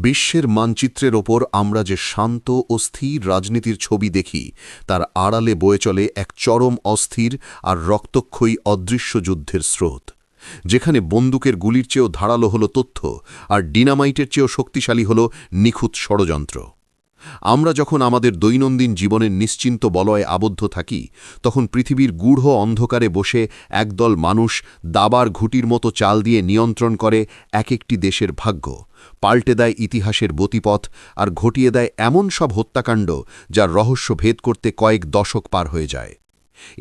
বিশ্বের মানচিত্রের ওপর আমরা যে শান্ত ও স্থির রাজনীতির ছবি দেখি তার আড়ালে বয়ে চলে এক চরম অস্থির আর রক্তক্ষয়ী অদৃশ্য যুদ্ধের স্রোত, যেখানে বন্দুকের গুলির চেয়েও ধারালো হল তথ্য আর ডিনামাইটের চেয়েও শক্তিশালী হল নিখুঁত ষড়যন্ত্র। আমরা যখন আমাদের দৈনন্দিন জীবনের নিশ্চিন্ত বলয়ে আবদ্ধ থাকি, তখন পৃথিবীর গূঢ় অন্ধকারে বসে একদল মানুষ দাবার ঘুঁটির মতো চাল দিয়ে নিয়ন্ত্রণ করে এক একটি দেশের ভাগ্য, পাল্টে দেয় ইতিহাসের গতিপথ আর ঘটিয়ে দেয় এমন সব হত্যাকাণ্ড যার রহস্য ভেদ করতে কয়েক দশক পার হয়ে যায়।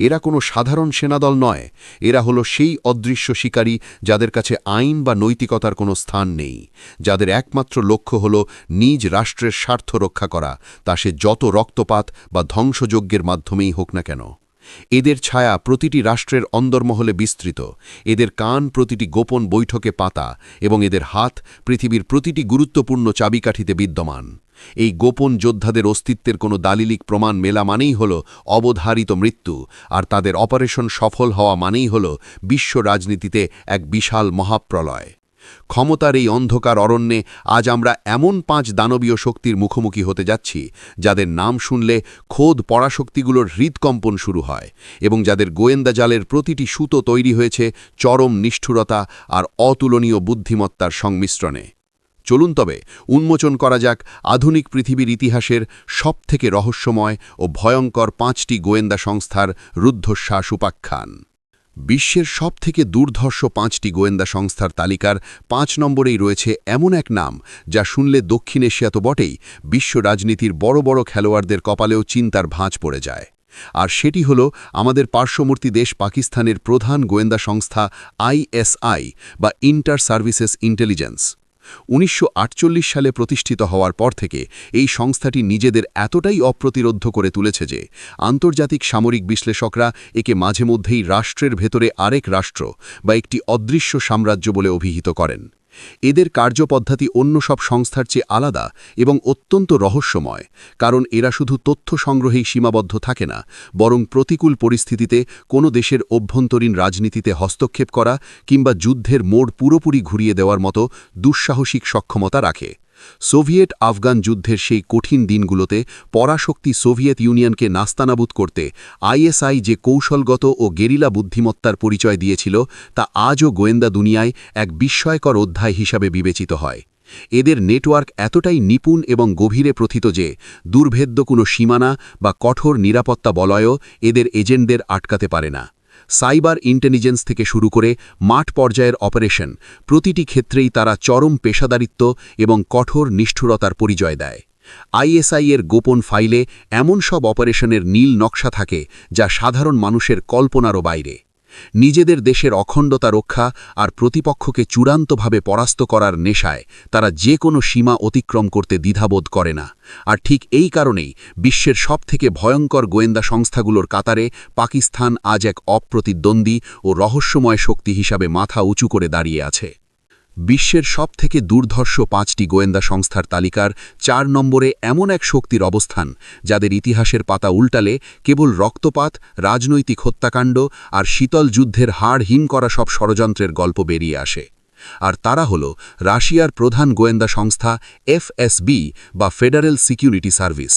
এরা কোনো সাধারণ সেনাদল নয়, এরা হলো সেই অদৃশ্য শিকারী যাদের কাছে আইন বা নৈতিকতার কোনো স্থান নেই, যাদের একমাত্র লক্ষ্য হল নিজ রাষ্ট্রের স্বার্থ রক্ষা করা, তা সে যত রক্তপাত বা ধ্বংসযজ্ঞের মাধ্যমেই হোক না কেন। এদের ছায়া প্রতিটি রাষ্ট্রের অন্দরমহলে বিস্তৃত, এদের কান প্রতিটি গোপন বৈঠকে পাতা এবং এদের হাত পৃথিবীর প্রতিটি গুরুত্বপূর্ণ চাবিকাঠিতে বিদ্যমান। এই গোপন যোদ্ধাদের অস্তিত্বের কোনো দালিলিক প্রমাণ মেলা মানেই হল অবধারিত মৃত্যু, আর তাদের অপারেশন সফল হওয়া মানেই হল বিশ্ব রাজনীতিতে এক বিশাল মহাপ্রলয়। ক্ষমতার এই অন্ধকার অরণ্যে আজ আমরা এমন 5 দানবীয় শক্তির মুখোমুখি হতে যাচ্ছি, যাদের নাম শুনলে খোদ পরাশক্তিগুলোর হৃদকম্পন শুরু হয় এবং যাদের গোয়েন্দা জালের প্রতিটি সুতো তৈরি হয়েছে চরম নিষ্ঠুরতা আর অতুলনীয় বুদ্ধিমত্তার সংমিশ্রণে। চলুন তবে উন্মোচন করা যাক আধুনিক পৃথিবীর ইতিহাসের সবথেকে রহস্যময় ও ভয়ঙ্কর 5টি গোয়েন্দা সংস্থার রুদ্ধশ্বাস উপাখ্যান। বিশ্বের সবথেকে দুর্ধর্ষ 5টি গোয়েন্দা সংস্থার তালিকার 5 নম্বরেই রয়েছে এমন এক নাম যা শুনলে দক্ষিণ এশিয়া তো বটেই, বিশ্ব রাজনীতির বড় বড় খেলোয়াড়দের কপালেও চিন্তার ভাঁজ পড়ে যায়। আর সেটি হল আমাদের পার্শ্ববর্তী দেশ পাকিস্তানের প্রধান গোয়েন্দা সংস্থা ISI বা ইন্টার সার্ভিসেস ইন্টেলিজেন্স। 1948 সালে প্রতিষ্ঠিত হওয়ার পর থেকে এই সংস্থাটি নিজেদের এতটাই অপ্রতিরোধ্য করে তুলেছে যে আন্তর্জাতিক সামরিক বিশ্লেষকরা একে মাঝে মধ্যেই রাষ্ট্রের ভেতরে আরেক রাষ্ট্র বা একটি অদৃশ্য সাম্রাজ্য বলে অভিহিত করেন। এদের কার্যপদ্ধতি অন্য সব সংস্থার চেয়ে আলাদা এবং অত্যন্ত রহস্যময়, কারণ এরা শুধু তথ্য সংগ্রহেই সীমাবদ্ধ থাকে না, বরং প্রতিকূল পরিস্থিতিতে কোনো দেশের অভ্যন্তরীণ রাজনীতিতে হস্তক্ষেপ করা কিংবা যুদ্ধের মোড় পুরোপুরি ঘুরিয়ে দেওয়ার মতো দুঃসাহসিক সক্ষমতা রাখে। সোভিয়েত আফগান যুদ্ধের সেই কঠিন দিনগুলোতে পরাশক্তি সোভিয়েত ইউনিয়নকে নাস্তানাবুদ করতে ISI যে কৌশলগত ও গেরিলা বুদ্ধিমত্তার পরিচয় দিয়েছিল, তা আজও গোয়েন্দা দুনিয়ায় এক বিস্ময়কর অধ্যায় হিসাবে বিবেচিত হয়। এদের নেটওয়ার্ক এতটাই নিপুণ এবং গভীরে প্রথিত যে দুর্ভেদ্য কোনো সীমানা বা কঠোর নিরাপত্তা বলয়ও এদের এজেন্টদের আটকাতে পারে না। সাইবার ইন্টেলিজেন্স থেকে শুরু করে মাঠ পর্যায়ের অপারেশন, প্রতিটি ক্ষেত্রেই তারা চরম পেশাদারিত্ব এবং কঠোর নিষ্ঠুরতার পরিচয় দেয়। ISI এর গোপন ফাইলে এমন সব অপারেশনের নীল নকশা থাকে যা সাধারণ মানুষের কল্পনারও বাইরে। নিজেদের দেশের অখণ্ডতা রক্ষা আর প্রতিপক্ষকে চূড়ান্তভাবে পরাস্ত করার নেশায় তারা যে কোনো সীমা অতিক্রম করতে দ্বিধাবোধ করে না। আর ঠিক এই কারণেই বিশ্বের সবথেকে ভয়ঙ্কর গোয়েন্দা সংস্থাগুলোর কাতারে পাকিস্তান আজ এক অপ্রতিদ্বন্দ্বী ও রহস্যময় শক্তি হিসাবে মাথা উঁচু করে দাঁড়িয়ে আছে। বিশ্বের সবথেকে দুর্ধর্ষ 5টি গোয়েন্দা সংস্থার তালিকার 4 নম্বরে এমন এক শক্তির অবস্থান, যাদের ইতিহাসের পাতা উল্টালে কেবল রক্তপাত, রাজনৈতিক হত্যাকাণ্ড আর শীতল যুদ্ধের হাড় হিম করা সব ষড়যন্ত্রের গল্প বেরিয়ে আসে। আর তারা হল রাশিয়ার প্রধান গোয়েন্দা সংস্থা FSB বা ফেডারেল সিকিউরিটি সার্ভিস।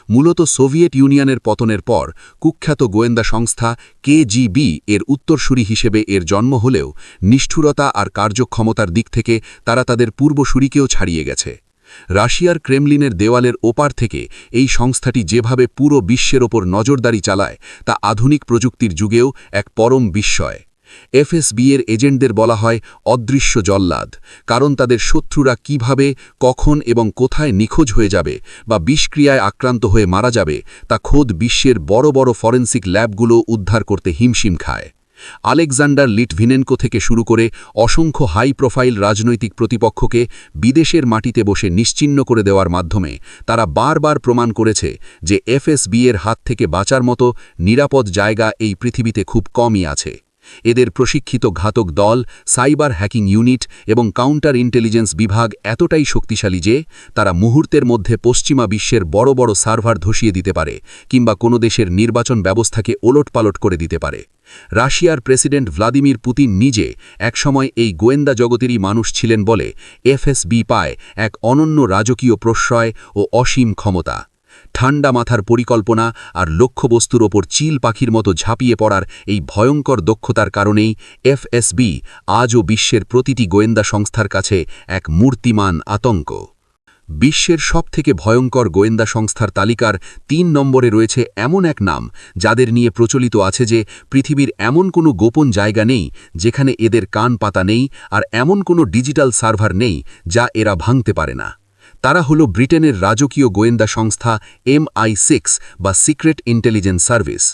মূলত সোভিয়েত ইউনিয়নের পতনের পর কুখ্যাত গোয়েন্দা সংস্থা KGB এর উত্তরসূরি হিসেবে এর জন্ম হলেও নিষ্ঠুরতা আর কার্যক্ষমতার দিক থেকে তারা তাদের পূর্বসূরিকেও ছাড়িয়ে গেছে। রাশিয়ার ক্রেমলিনের দেওয়ালের ওপার থেকে এই সংস্থাটি যেভাবে পুরো বিশ্বের ওপর নজরদারি চালায়, তা আধুনিক প্রযুক্তির যুগেও এক পরম বিস্ময়। FSB এর এজেন্টদের বলা হয় অদৃশ্য জল্লাদ, কারণ তাদের শত্রুরা কিভাবে, কখন এবং কোথায় নিখোঁজ হয়ে যাবে বা বিষক্রিয়ায় আক্রান্ত হয়ে মারা যাবে তা খোদ বিশ্বের বড় বড় ফরেন্সিক ল্যাবগুলো উদ্ধার করতে হিমশিম খায়। আলেকজান্ডার লিটভিনেনকো থেকে শুরু করে অসংখ্য হাই প্রোফাইল রাজনৈতিক প্রতিপক্ষকে বিদেশের মাটিতে বসে নিশ্চিহ্ন করে দেওয়ার মাধ্যমে তারা বারবার প্রমাণ করেছে যে FSB এর হাত থেকে বাঁচার মতো নিরাপদ জায়গা এই পৃথিবীতে খুব কমই আছে। এদের প্রশিক্ষিত ঘাতক দল, সাইবার হ্যাকিং ইউনিট এবং কাউন্টার ইন্টেলিজেন্স বিভাগ এতটাই শক্তিশালী যে তারা মুহূর্তের মধ্যে পশ্চিমা বিশ্বের বড় বড় সার্ভার ধসিয়ে দিতে পারে কিংবা কোনো দেশের নির্বাচন ব্যবস্থাকে ওলটপালট করে দিতে পারে। রাশিয়ার প্রেসিডেন্ট ভ্লাদিমির পুতিন নিজে একসময় এই গোয়েন্দা জগতেরই মানুষ ছিলেন বলে এফএসবি পায় এক অনন্য রাজকীয় প্রশ্রয় ও অসীম ক্ষমতা। ঠান্ডা মাথার পরিকল্পনা আর লক্ষ্যবস্তুর ওপর চিল পাখির মতো ঝাঁপিয়ে পড়ার এই ভয়ঙ্কর দক্ষতার কারণেই এফএসবি আজও বিশ্বের প্রতিটি গোয়েন্দা সংস্থার কাছে এক মূর্তিমান আতঙ্ক। বিশ্বের সবথেকে ভয়ঙ্কর গোয়েন্দা সংস্থার তালিকার ৩ নম্বরে রয়েছে এমন এক নাম যাদের নিয়ে প্রচলিত আছে যে পৃথিবীর এমন কোনো গোপন জায়গা নেই যেখানে এদের কান পাতা নেই, আর এমন কোনো ডিজিটাল সার্ভার নেই যা এরা ভাঙতে পারে না। তারা হল ব্রিটেনের রাজকীয় গোয়েন্দা সংস্থা MI6 বা সিক্রেট ইন্টেলিজেন্স সার্ভিস।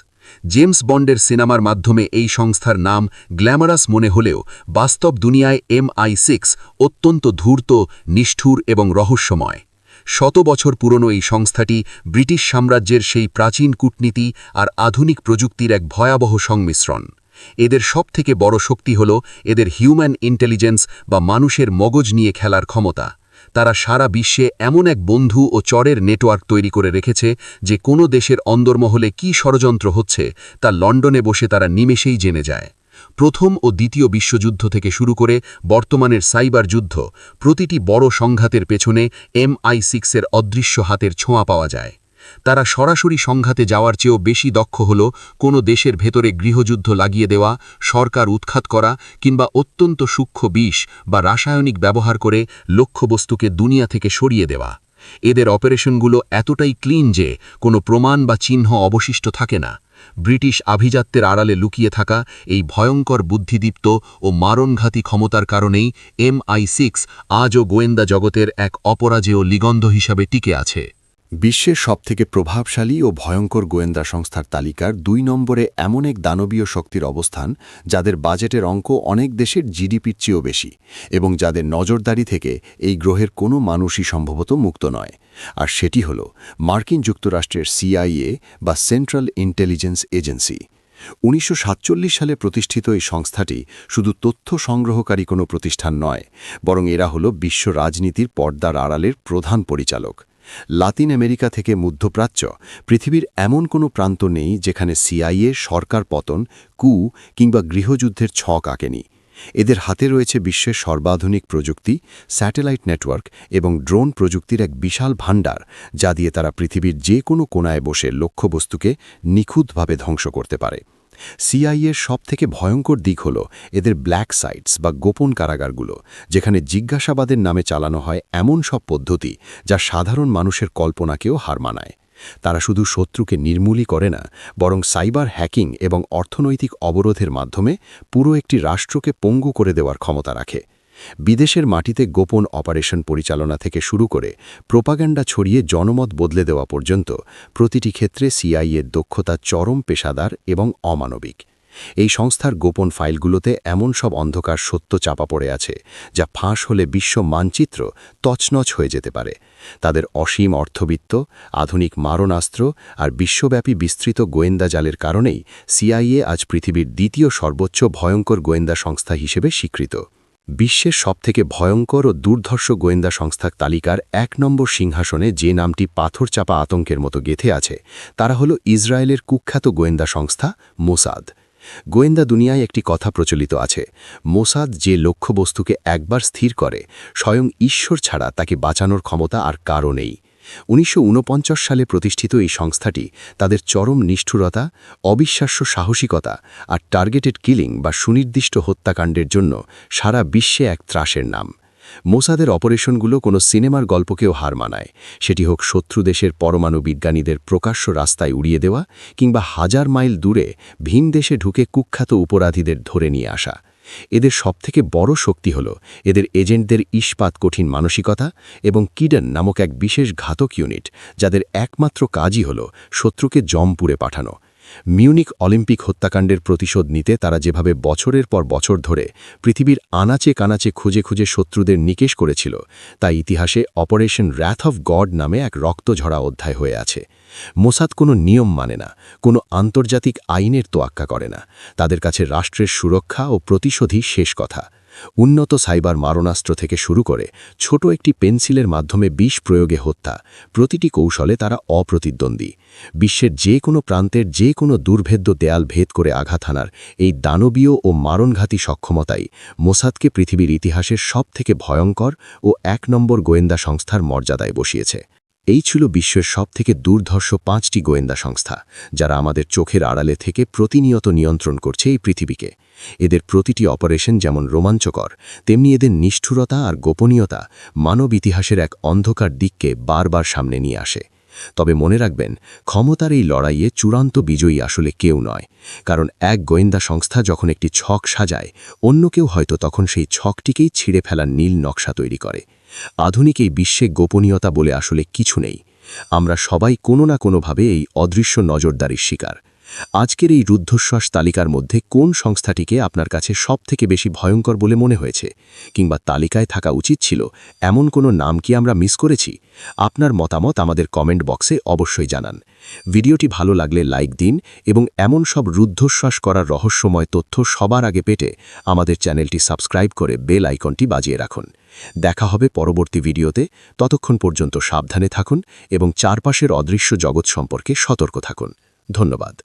জেমস বন্ডের সিনেমার মাধ্যমে এই সংস্থার নাম গ্ল্যামারাস মনে হলেও বাস্তব দুনিয়ায় MI6 অত্যন্ত ধূর্ত, নিষ্ঠুর এবং রহস্যময়। শত বছর পুরনো এই সংস্থাটি ব্রিটিশ সাম্রাজ্যের সেই প্রাচীন কূটনীতি আর আধুনিক প্রযুক্তির এক ভয়াবহ সংমিশ্রণ। এদের সবথেকে বড় শক্তি হল এদের হিউম্যান ইন্টেলিজেন্স বা মানুষের মগজ নিয়ে খেলার ক্ষমতা। তারা সারা বিশ্বে এমন এক বন্ধু ও চরের নেটওয়ার্ক তৈরি করে রেখেছে যে কোনো দেশের অন্দরমহলে কী ষড়যন্ত্র হচ্ছে তা লন্ডনে বসে তারা নিমেষেই জেনে যায়। প্রথম ও দ্বিতীয় বিশ্বযুদ্ধ থেকে শুরু করে বর্তমানের সাইবার যুদ্ধ, প্রতিটি বড় সংঘাতের পেছনে MI6-এর অদৃশ্য হাতের ছোঁয়া পাওয়া যায়। তারা সরাসরি সংঘাতে যাওয়ার চেয়েও বেশি দক্ষ হল কোনো দেশের ভেতরে গৃহযুদ্ধ লাগিয়ে দেওয়া, সরকার উৎখাত করা কিংবা অত্যন্ত সূক্ষ্ম বিষ বা রাসায়নিক ব্যবহার করে লক্ষ্যবস্তুকে দুনিয়া থেকে সরিয়ে দেওয়া। এদের অপারেশনগুলো এতটাই ক্লিন যে কোনো প্রমাণ বা চিহ্ন অবশিষ্ট থাকে না। ব্রিটিশ আভিজাত্যের আড়ালে লুকিয়ে থাকা এই ভয়ঙ্কর বুদ্ধিদীপ্ত ও মারণঘাতী ক্ষমতার কারণেই MI6 আজও গোয়েন্দা জগতের এক অপরাজেয় লিগন্ধ হিসাবে টিকে আছে। বিশ্বের সবথেকে প্রভাবশালী ও ভয়ঙ্কর গোয়েন্দা সংস্থার তালিকার ২ নম্বরে এমন এক দানবীয় শক্তির অবস্থান যাদের বাজেটের অঙ্ক অনেক দেশের জিডিপির চেয়েও বেশি এবং যাদের নজরদারি থেকে এই গ্রহের কোনো মানুষই সম্ভবত মুক্ত নয়। আর সেটি হল মার্কিন যুক্তরাষ্ট্রের CIA বা সেন্ট্রাল ইন্টেলিজেন্স এজেন্সি। ১৯৪৭ সালে প্রতিষ্ঠিত এই সংস্থাটি শুধু তথ্য সংগ্রহকারী কোনো প্রতিষ্ঠান নয়, বরং এরা হল বিশ্ব রাজনীতির পর্দার আড়ালের প্রধান পরিচালক। লাতিন আমেরিকা থেকে মধ্যপ্রাচ্য, পৃথিবীর এমন কোনো প্রান্ত নেই যেখানে CIA সরকার পতন, কু কিংবা গৃহযুদ্ধের ছক আঁকেনি। এদের হাতে রয়েছে বিশ্বের সর্বাধুনিক প্রযুক্তি, স্যাটেলাইট নেটওয়ার্ক এবং ড্রোন প্রযুক্তির এক বিশাল ভাণ্ডার, যা দিয়ে তারা পৃথিবীর যে কোনো কোণায় বসে লক্ষ্যবস্তুকে নিখুঁতভাবে ধ্বংস করতে পারে। CIA-এর সবথেকে ভয়ঙ্কর দিক হল এদের ব্ল্যাক সাইটস বা গোপন কারাগারগুলো, যেখানে জিজ্ঞাসাবাদের নামে চালানো হয় এমন সব পদ্ধতি যা সাধারণ মানুষের কল্পনাকেও হার মানায়। তারা শুধু শত্রুকে নির্মূলই করে না, বরং সাইবার হ্যাকিং এবং অর্থনৈতিক অবরোধের মাধ্যমে পুরো একটি রাষ্ট্রকে পঙ্গু করে দেওয়ার ক্ষমতা রাখে। বিদেশের মাটিতে গোপন অপারেশন পরিচালনা থেকে শুরু করে প্রোপাগান্ডা ছড়িয়ে জনমত বদলে দেওয়া পর্যন্ত প্রতিটি ক্ষেত্রে CIA-এর দক্ষতা চরম পেশাদার এবং অমানবিক। এই সংস্থার গোপন ফাইলগুলোতে এমন সব অন্ধকার সত্য চাপা পড়ে আছে যা ফাঁস হলে বিশ্ব মানচিত্র তছনছ হয়ে যেতে পারে। তাদের অসীম অর্থবিত্ত, আধুনিক মারণাস্ত্র আর বিশ্বব্যাপী বিস্তৃত গোয়েন্দা জালের কারণেই CIA আজ পৃথিবীর দ্বিতীয় সর্বোচ্চ ভয়ঙ্কর গোয়েন্দা সংস্থা হিসেবে স্বীকৃত। বিশ্বের সবথেকে ভয়ঙ্কর ও দুর্ধর্ষ গোয়েন্দা সংস্থার তালিকার ১ নম্বর সিংহাসনে যে নামটি পাথরচাপা আতঙ্কের মতো গেঁথে আছে তারা হল ইসরায়েলের কুখ্যাত গোয়েন্দা সংস্থা মোসাদ। গোয়েন্দা দুনিয়ায় একটি কথা প্রচলিত আছে, মোসাদ যে লক্ষ্যবস্তুকে একবার স্থির করে, স্বয়ং ঈশ্বর ছাড়া তাকে বাঁচানোর ক্ষমতা আর কারও নেই। ১৯৪৯ সালে প্রতিষ্ঠিত এই সংস্থাটি তাদের চরম নিষ্ঠুরতা, অবিশ্বাস্য সাহসিকতা আর টার্গেটেড কিলিং বা সুনির্দিষ্ট হত্যাকাণ্ডের জন্য সারা বিশ্বে এক ত্রাসের নাম। মোসাদের অপারেশনগুলো কোনো সিনেমার গল্পকেও হার মানায়, সেটি হোক শত্রু দেশের পরমাণু বিজ্ঞানীদের প্রকাশ্য রাস্তায় উড়িয়ে দেওয়া কিংবা হাজার মাইল দূরে ভিন দেশে ঢুকে কুখ্যাত অপরাধীদের ধরে নিয়ে আসা। এদের সবথেকে বড় শক্তি হল এদের এজেন্টদের ইস্পাত কঠিন মানসিকতা এবং কিডন নামক এক বিশেষ ঘাতক ইউনিট, যাদের একমাত্র কাজই হল শত্রুকে জমপুরে পাঠানো। মিউনিক অলিম্পিক হত্যাকাণ্ডের প্রতিশোধ নিতে তারা যেভাবে বছরের পর বছর ধরে পৃথিবীর আনাচে কানাচে খুঁজে খুঁজে শত্রুদের নিকেশ করেছিল, তা ইতিহাসে অপারেশন র্যাথ অফ গড নামে এক রক্তঝরা অধ্যায় হয়ে আছে। মোসাদ কোনো নিয়ম মানে না, কোনো আন্তর্জাতিক আইনের তোয়াক্কা করে না। তাদের কাছে রাষ্ট্রের সুরক্ষা ও প্রতিশোধই শেষ কথা। উন্নত সাইবার মারণাস্ত্র থেকে শুরু করে ছোট একটি পেন্সিলের মাধ্যমে বিষ প্রয়োগে হত্যা, প্রতিটি কৌশলে তারা অপ্রতিদ্বন্দ্বী। বিশ্বের যে কোনো প্রান্তের যে কোনো দুর্ভেদ্য দেয়াল ভেদ করে আঘাত হানার এই দানবীয় ও মারণঘাতী সক্ষমতাই মোসাদকে পৃথিবীর ইতিহাসের সবথেকে ভয়ঙ্কর ও ১ নম্বর গোয়েন্দা সংস্থার মর্যাদায় বসিয়েছে। এই ছিল বিশ্বের সবথেকে দুর্ধর্ষ ৫টি গোয়েন্দা সংস্থা, যারা আমাদের চোখের আড়ালে থেকে প্রতিনিয়ত নিয়ন্ত্রণ করছে এই পৃথিবীকে। এদের প্রতিটি অপারেশন যেমন রোমাঞ্চকর, তেমনি এদের নিষ্ঠুরতা আর গোপনীয়তা মানব ইতিহাসের এক অন্ধকার দিককে বারবার সামনে নিয়ে আসে। তবে মনে রাখবেন, ক্ষমতার এই লড়াইয়ে চূড়ান্ত বিজয়ী আসলে কেউ নয়, কারণ এক গোয়েন্দা সংস্থা যখন একটি ছক সাজায়, অন্য কেউ হয়তো তখন সেই ছকটিকেই ছিঁড়ে ফেলার নীল নকশা তৈরি করে। আধুনিক এই বিশ্বে গোপনীয়তা বলে আসলে কিছু নেই। আমরা সবাই কোনো না কোনোভাবে এই অদৃশ্য নজরদারির শিকার। আজকের এই রুদ্ধশ্বাস তালিকার মধ্যে কোন সংস্থাটিকে আপনার কাছে সবথেকে বেশি ভয়ঙ্কর বলে মনে হয়েছে, কিংবা তালিকায় থাকা উচিত ছিল এমন কোনো নাম কি আমরা মিস করেছি? আপনার মতামত আমাদের কমেন্ট বক্সে অবশ্যই জানান। ভিডিওটি ভালো লাগলে লাইক দিন এবং এমন সব রুদ্ধশ্বাস করার রহস্যময় তথ্য সবার আগে পেতে আমাদের চ্যানেলটি সাবস্ক্রাইব করে বেল আইকনটি বাজিয়ে রাখুন। দেখা হবে পরবর্তী ভিডিওতে। ততক্ষণ পর্যন্ত সাবধানে থাকুন এবং চারপাশের অদৃশ্য জগৎ সম্পর্কে সতর্ক থাকুন। ধন্যবাদ।